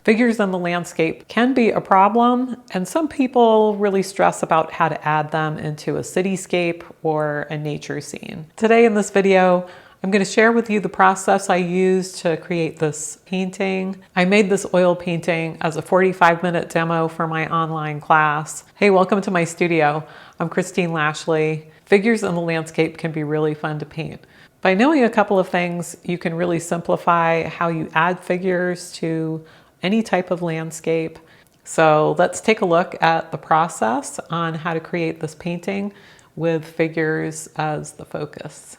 Figures in the landscape can be a problem, and some people really stress about how to add them into a cityscape or a nature scene. Today in this video, I'm going to share with you the process I used to create this painting. I made this oil painting as a 45-minute demo for my online class. Hey, welcome to my studio. I'm Christine Lashley. Figures in the landscape can be really fun to paint. By knowing a couple of things, you can really simplify how you add figures to any type of landscape. So let's take a look at the process on how to create this painting with figures as the focus.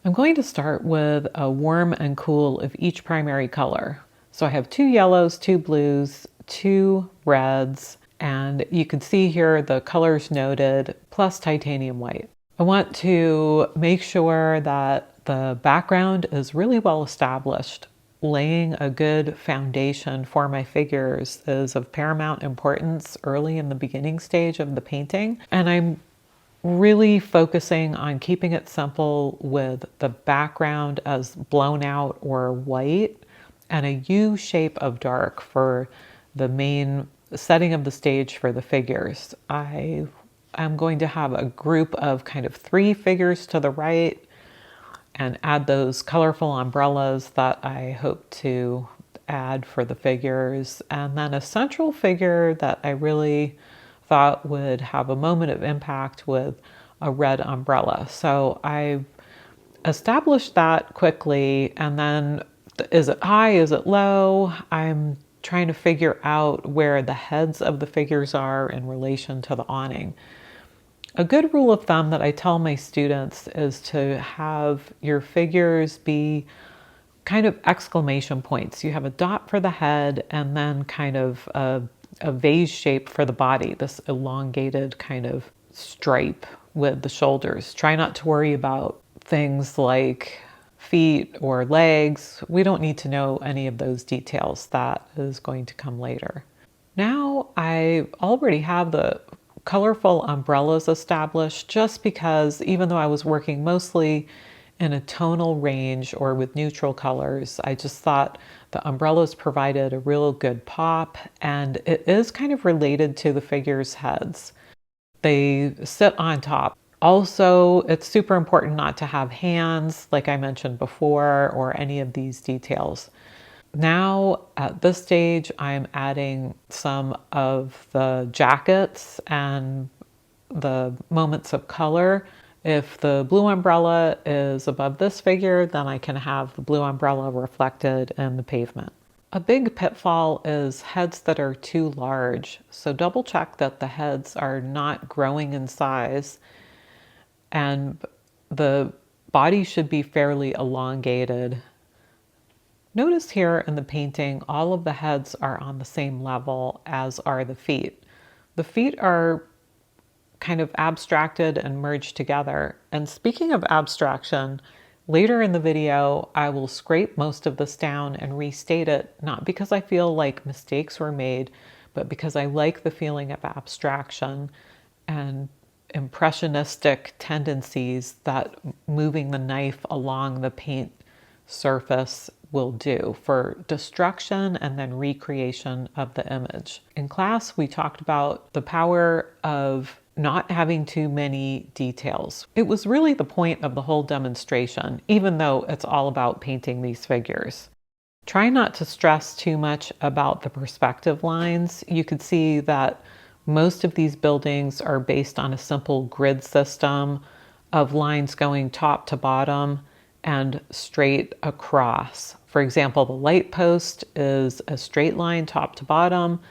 I'm going to start with a warm and cool of each primary color. So I have 2 yellows, 2 blues, 2 reds, and you can see here the colors noted plus titanium white. I want to make sure that the background is really well established. Laying a good foundation for my figures is of paramount importance early in the beginning stage of the painting. And I'm really focusing on keeping it simple with the background as blown out or white and a U shape of dark for the main setting of the stage for the figures. I'm going to have a group of kind of 3 figures to the right and add those colorful umbrellas that I hope to add for the figures. And then a central figure that I really thought would have a moment of impact with a red umbrella. So I established that quickly, and then is it high, is it low? I'm trying to figure out where the heads of the figures are in relation to the awning. A good rule of thumb that I tell my students is to have your figures be kind of exclamation points. You have a dot for the head and then kind of a vase shape for the body, this elongated kind of stripe with the shoulders. Try not to worry about things like feet or legs. We don't need to know any of those details. That is going to come later. Now I already have the colorful umbrellas established just because even though I was working mostly in a tonal range or with neutral colors, I just thought the umbrellas provided a real good pop, and it is kind of related to the figures' heads. They sit on top. Also, it's super important not to have hands, like I mentioned before, or any of these details. Now, at this stage, I'm adding some of the jackets and the moments of color. If the blue umbrella is above this figure, then I can have the blue umbrella reflected in the pavement. A big pitfall is heads that are too large. So double check that the heads are not growing in size, and the body should be fairly elongated. Notice here in the painting, all of the heads are on the same level as are the feet. The feet are kind of abstracted and merged together. And speaking of abstraction, later in the video, I will scrape most of this down and restate it, not because I feel like mistakes were made, but because I like the feeling of abstraction and impressionistic tendencies that moving the knife along the paint surface will do for destruction and then recreation of the image. In class, we talked about the power of not having too many details. It was really the point of the whole demonstration, even though it's all about painting these figures. Try not to stress too much about the perspective lines. You could see that most of these buildings are based on a simple grid system of lines going top to bottom and straight across. For example, the light post is a straight line top to bottom,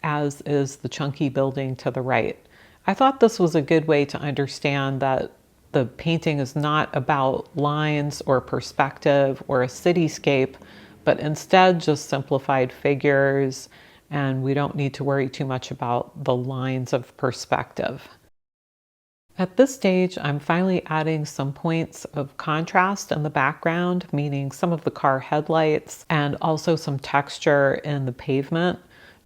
as is the chunky building to the right. I thought this was a good way to understand that the painting is not about lines or perspective or a cityscape, but instead just simplified figures, and we don't need to worry too much about the lines of perspective. At this stage, I'm finally adding some points of contrast in the background, meaning some of the car headlights and also some texture in the pavement.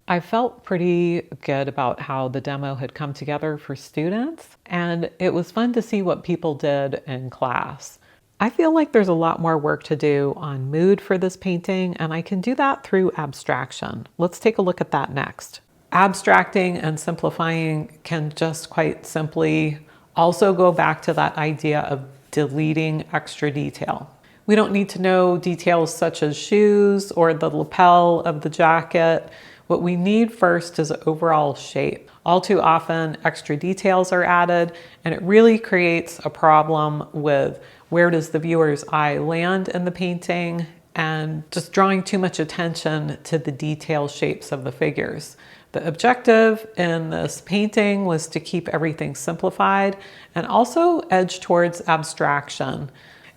I felt pretty good about how the demo had come together for students, and it was fun to see what people did in class. I feel like there's a lot more work to do on mood for this painting, and I can do that through abstraction. Let's take a look at that next. Abstracting and simplifying can just quite simply also go back to that idea of deleting extra detail. We don't need to know details such as shoes or the lapel of the jacket. What we need first is overall shape. All too often, extra details are added, and it really creates a problem with where does the viewer's eye land in the painting, and just drawing too much attention to the detail shapes of the figures. The objective in this painting was to keep everything simplified and also edge towards abstraction.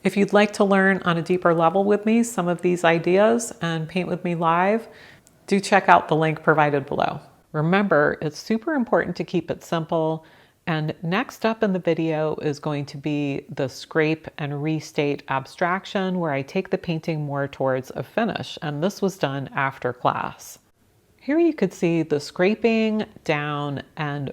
If you'd like to learn on a deeper level with me some of these ideas and paint with me live, do check out the link provided below. Remember, it's super important to keep it simple. And next up in the video is going to be the scrape and restate abstraction, where I take the painting more towards a finish. And this was done after class. Here you could see the scraping down and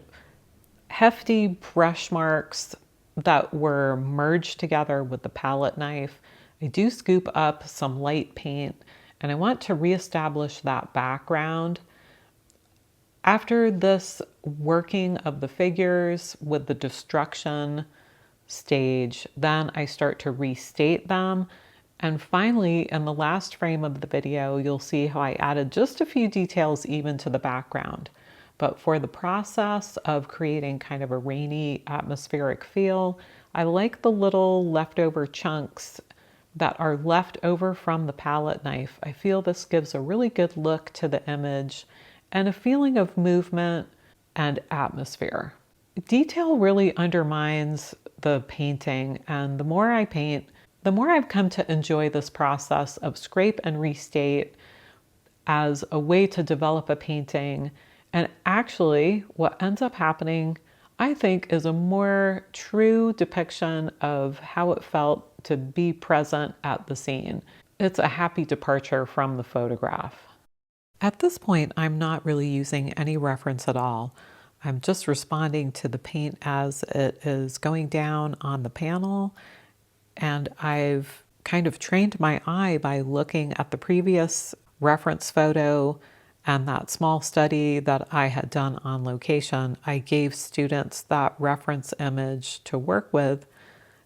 hefty brush marks that were merged together with the palette knife. I do scoop up some light paint, and I want to reestablish that background. After this working of the figures with the destruction stage, then I start to restate them. And finally, in the last frame of the video, you'll see how I added just a few details even to the background. But for the process of creating kind of a rainy atmospheric feel, I like the little leftover chunks that are left over from the palette knife. I feel this gives a really good look to the image and a feeling of movement and atmosphere. Detail really undermines the painting, and the more I paint, the more I've come to enjoy this process of scrape and restate as a way to develop a painting. And actually, what ends up happening, I think, is a more true depiction of how it felt to be present at the scene. It's a happy departure from the photograph. At this point, I'm not really using any reference at all. I'm just responding to the paint as it is going down on the panel. And I've kind of trained my eye by looking at the previous reference photo and that small study that I had done on location. I gave students that reference image to work with.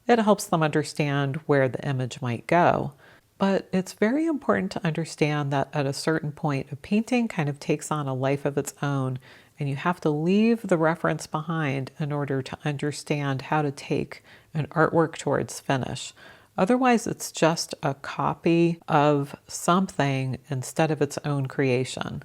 It helps them understand where the image might go. But it's very important to understand that at a certain point, a painting kind of takes on a life of its own, and you have to leave the reference behind in order to understand how to take an artwork towards finish. Otherwise, it's just a copy of something instead of its own creation.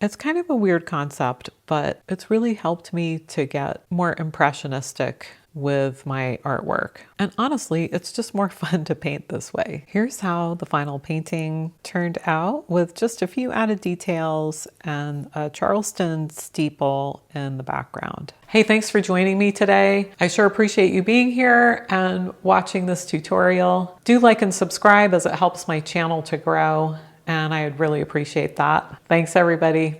It's kind of a weird concept, but it's really helped me to get more impressionistic with my artwork. And honestly, it's just more fun to paint this way. Here's how the final painting turned out, with just a few added details and a Charleston steeple in the background. Hey, thanks for joining me today. I sure appreciate you being here and watching this tutorial. Do like and subscribe, as it helps my channel to grow, and I'd really appreciate that. Thanks, everybody.